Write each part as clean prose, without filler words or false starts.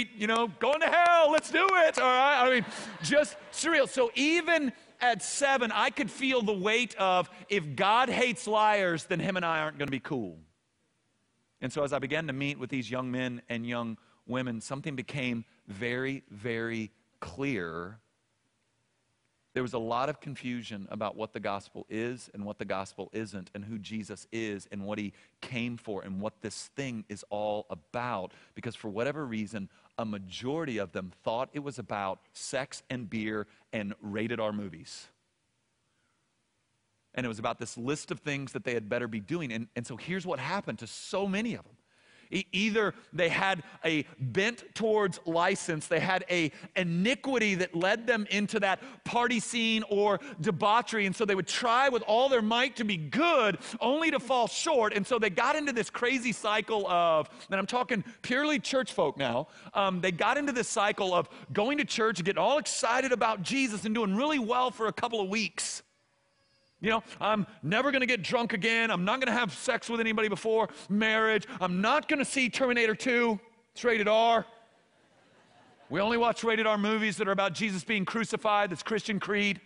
going to hell, let's do it, all right? I mean, just surreal. So even at 7, I could feel the weight of, if God hates liars, then him and I aren't going to be cool. And so as I began to meet with these young men and young women, something became very, very clear. There was a lot of confusion about what the gospel is and what the gospel isn't, and who Jesus is and what he came for and what this thing is all about. Because for whatever reason, a majority of them thought it was about sex and beer and rated R movies. And it was about this list of things that they had better be doing. And so here's what happened to so many of them. Either they had a bent towards license, they had a iniquity that led them into that party scene or debauchery, and so they would try with all their might to be good, only to fall short. And so they got into this crazy cycle of, and I'm talking purely church folk now, they got into this cycle of going to church, getting all excited about Jesus and doing really well for a couple of weeks. I'm never going to get drunk again. I'm not going to have sex with anybody before marriage. I'm not going to see Terminator 2. It's rated R. We only watch rated R movies that are about Jesus being crucified. That's Christian Creed.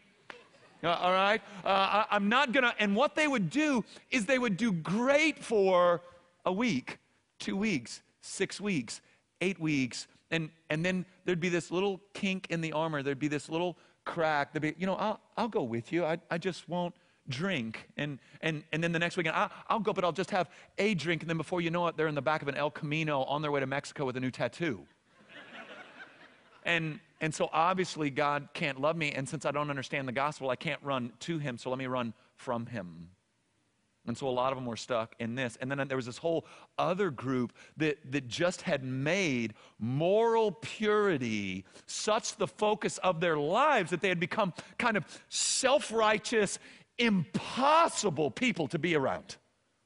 All right? I'm not going to. And what they would do is they would do great for a week, 2 weeks, 6 weeks, 8 weeks. And then there'd be this little kink in the armor. There'd be this little crack. There'd be, I'll go with you. I just won't drink. And then the next weekend, I'll go, but I'll just have a drink. And then before you know it, they're in the back of an El Camino on their way to Mexico with a new tattoo. And so obviously God can't love me. And since I don't understand the gospel, I can't run to him. So let me run from him. And so a lot of them were stuck in this. And then there was this whole other group that just had made moral purity such the focus of their lives that they had become kind of self-righteous, impossible people to be around.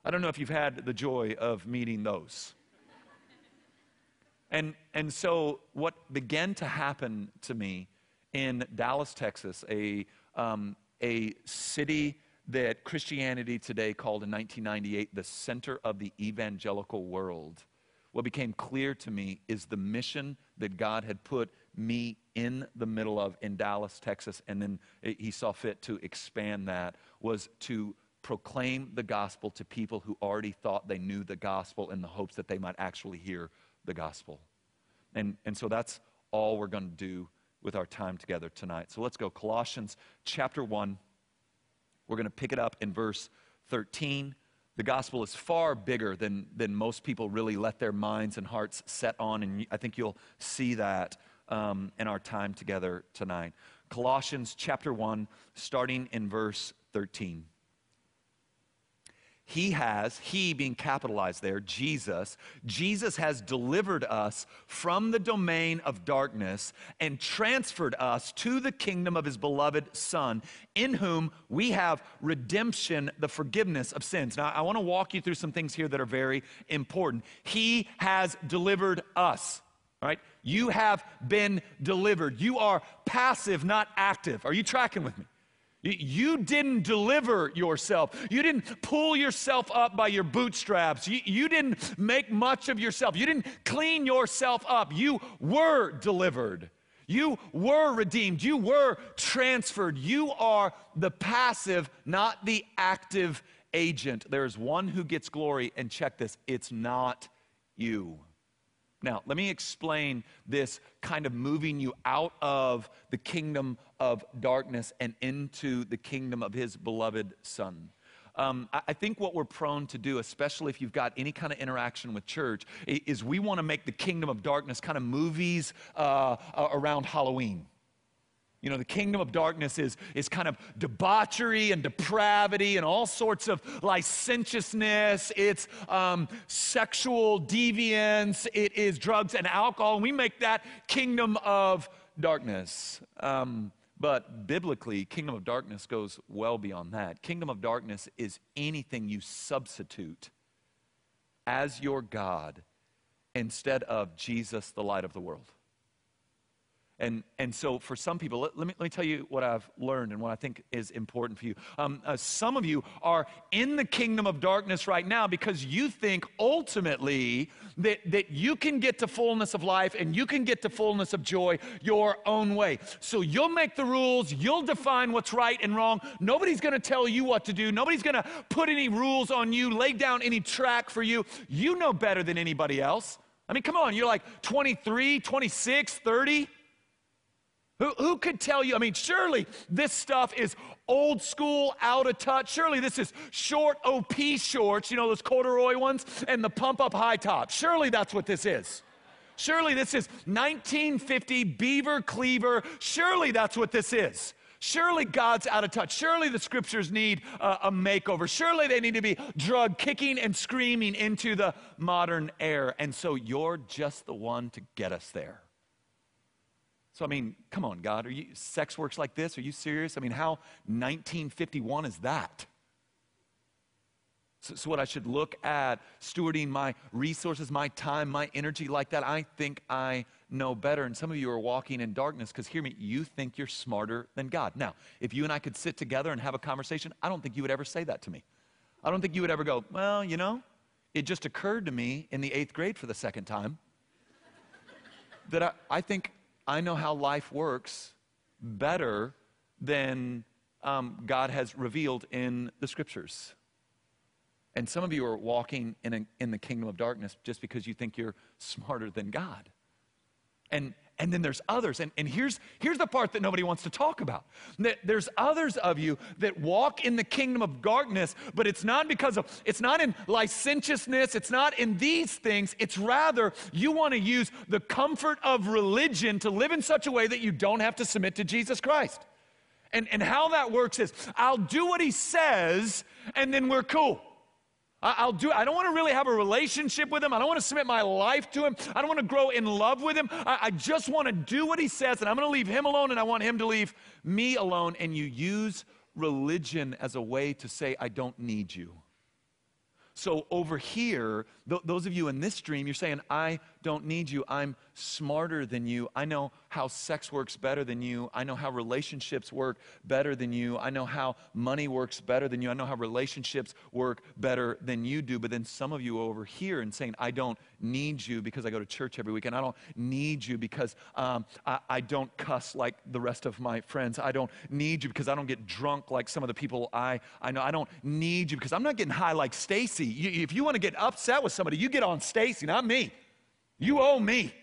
I don't know if you've had the joy of meeting those. And so what began to happen to me in Dallas, Texas, a city that Christianity today called in 1998 the center of the evangelical world, what became clear to me is the mission that God had put me in the middle of in Dallas, Texas, and then he saw fit to expand that, was to proclaim the gospel to people who already thought they knew the gospel in the hopes that they might actually hear the gospel. And so that's all we're going to do with our time together tonight. So let's go. Colossians chapter 1. We're going to pick it up in verse 13. The gospel is far bigger than most people really let their minds and hearts set on, and I think you'll see that in our time together tonight. Colossians chapter 1, starting in verse 13. He being capitalized there, Jesus has delivered us from the domain of darkness and transferred us to the kingdom of his beloved Son, in whom we have redemption, the forgiveness of sins. Now, I want to walk you through some things here that are very important. He has delivered us. All right? You have been delivered. You are passive, not active. Are you tracking with me? You didn't deliver yourself. You didn't pull yourself up by your bootstraps. You didn't make much of yourself. You didn't clean yourself up. You were delivered. You were redeemed. You were transferred. You are the passive, not the active agent. There's one who gets glory, and check this, it's not you. Now, let me explain this kind of moving you out of the kingdom of darkness and into the kingdom of his beloved Son. I think what we're prone to do, especially if you've got any kind of interaction with church, is we want to make the kingdom of darkness kind of movies around Halloween. You know, the kingdom of darkness is kind of debauchery and depravity and all sorts of licentiousness. It's sexual deviance. It is drugs and alcohol. And we make that kingdom of darkness. But biblically, kingdom of darkness goes well beyond that. Kingdom of darkness is anything you substitute as your God instead of Jesus, the light of the world. And so for some people, let me tell you what I've learned and what I think is important for you. Some of you are in the kingdom of darkness right now because you think ultimately that you can get to fullness of life and you can get to fullness of joy your own way. So you'll make the rules, you'll define what's right and wrong. Nobody's going to tell you what to do. Nobody's going to put any rules on you, lay down any track for you. You know better than anybody else. I mean, come on, you're like 23, 26, 30. Who could tell you? I mean, surely this stuff is old school, out of touch. Surely this is short OP shorts, you know, those corduroy ones, and the pump-up high top. Surely that's what this is. Surely this is 1950 Beaver Cleaver. Surely that's what this is. Surely God's out of touch. Surely the scriptures need a makeover. Surely they need to be drug kicking and screaming into the modern era. And so you're just the one to get us there. So, I mean, come on, God, sex works like this? Are you serious? I mean, how 1951 is that? So what I should look at, stewarding my resources, my time, my energy like that, I think I know better. And some of you are walking in darkness because, hear me, you think you're smarter than God. Now, if you and I could sit together and have a conversation, I don't think you would ever say that to me. I don't think you would ever go, well, you know, it just occurred to me in the 8th grade for the second time that I think I know how life works better than God has revealed in the scriptures. And some of you are walking in the kingdom of darkness just because you think you're smarter than God. And then there's others, and here's the part that nobody wants to talk about. There's others of you that walk in the kingdom of darkness, but it's not in licentiousness, it's not in these things, it's rather you want to use the comfort of religion to live in such a way that you don't have to submit to Jesus Christ. And how that works is, I'll do what he says, and then we're cool. I don't want to really have a relationship with him. I don't want to submit my life to him. I don't want to grow in love with him. I just want to do what he says, and I'm going to leave him alone, and I want him to leave me alone. And you use religion as a way to say, I don't need you. So over here, those of you in this dream, you're saying, I don't need you. I'm smarter than you. I know how sex works better than you. I know how relationships work better than you. I know how money works better than you. I know how relationships work better than you do. But then some of you are over here and saying, I don't need you because I go to church every weekend. I don't need you because I don't cuss like the rest of my friends. I don't need you because I don't get drunk like some of the people I know. I don't need you because I'm not getting high like Stacy. If you want to get upset with somebody, you get on Stacy, not me. You owe me.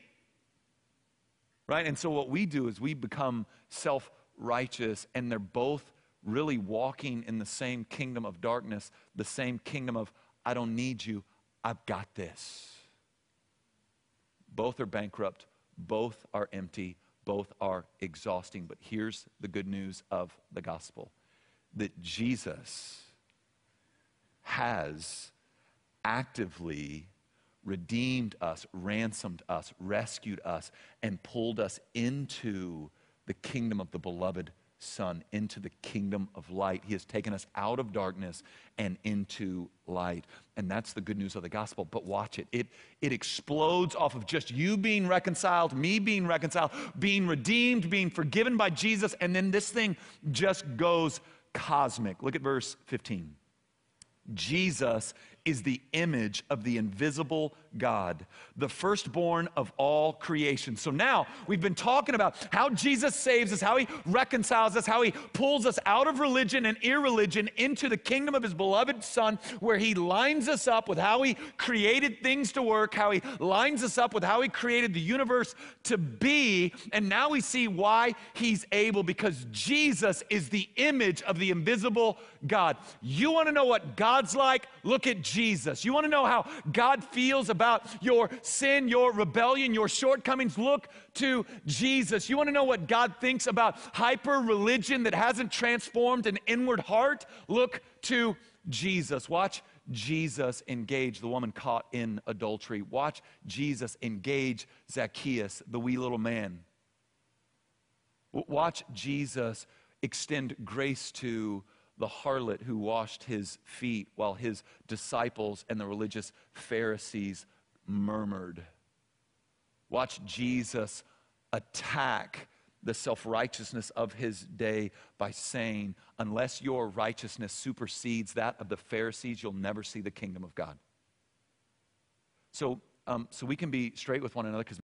Right? And so what we do is we become self-righteous, and they're both really walking in the same kingdom of darkness, the same kingdom of, I don't need you, I've got this. Both are bankrupt, both are empty, both are exhausting. But here's the good news of the gospel, that Jesus has actively redeemed us, ransomed us, rescued us, and pulled us into the kingdom of the beloved Son, into the kingdom of light. He has taken us out of darkness and into light. And that's the good news of the gospel. But watch it. It explodes off of just you being reconciled, me being reconciled, being redeemed, being forgiven by Jesus, and then this thing just goes cosmic. Look at verse 15. Jesus is the image of the invisible God, the firstborn of all creation. So now we've been talking about how Jesus saves us, how he reconciles us, how he pulls us out of religion and irreligion into the kingdom of his beloved Son, where he lines us up with how he created things to work, how he lines us up with how he created the universe to be. And now we see why he's able, because Jesus is the image of the invisible God. You want to know what God's like? Look at Jesus. You want to know how God feels about your sin, your rebellion, your shortcomings? Look to Jesus. You want to know what God thinks about hyper-religion that hasn't transformed an inward heart? Look to Jesus. Watch Jesus engage the woman caught in adultery. Watch Jesus engage Zacchaeus, the wee little man. Watch Jesus extend grace to the harlot who washed his feet while his disciples and the religious Pharisees murmured. Watch Jesus attack the self-righteousness of his day by saying, unless your righteousness supersedes that of the Pharisees, you'll never see the kingdom of God. So we can be straight with one another, because